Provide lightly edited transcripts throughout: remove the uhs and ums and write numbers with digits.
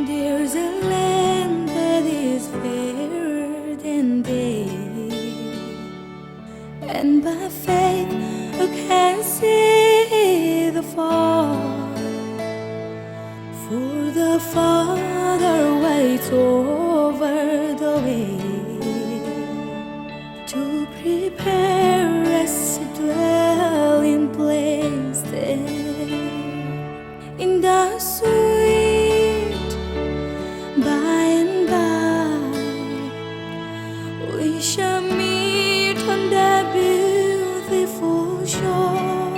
There's a land that is fairer than day, and by faith you can see the far. For the Father waits over the way to prepare us a dwelling place there in the sweet by and by. We shall meet on that beautiful shore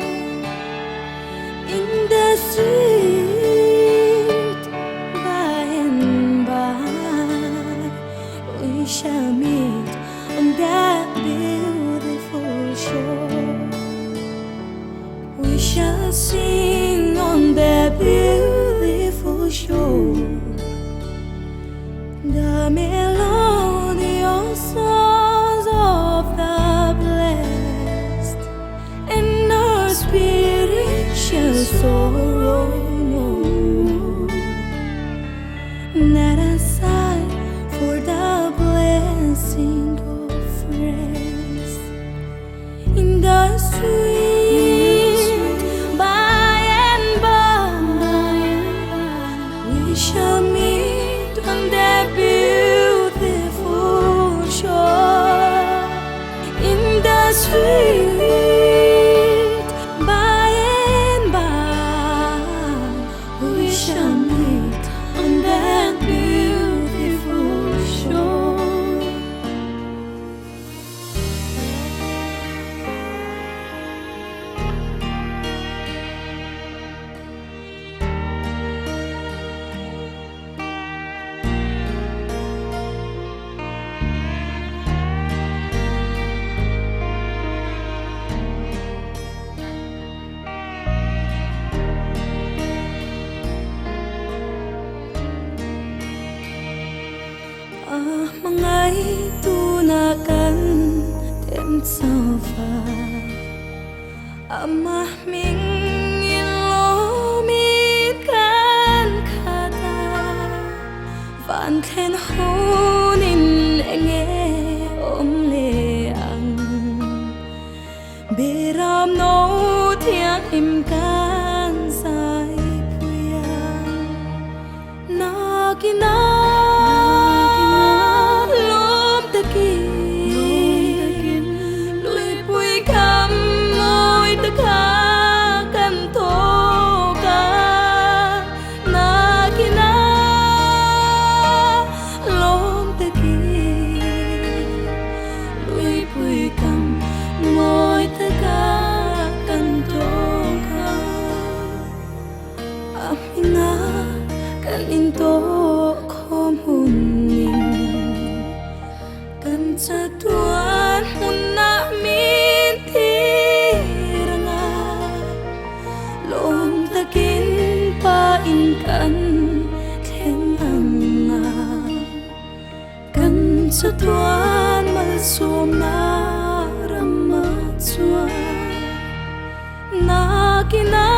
in the sweet by and by. We shall meet on that beautiful shore. We shall sing on that beautiful shore the melodious songs of the blessed, and our spirit shall sorrow no more. Not aside for the blessing of rest in the sweet by and by. We shall meet on that beautiful shore in the sweet by and by. We shall meet on that beautiful shore. Mga itunakan tem sofa amahming ilomit kan kata van ten honin enge omleang biram no tiang imkan sai puyang nakina into khom huning kan sa tuan huna min tiranga lom takin pa inkan khenanga kan sa tuan malsom na ramat suan na kina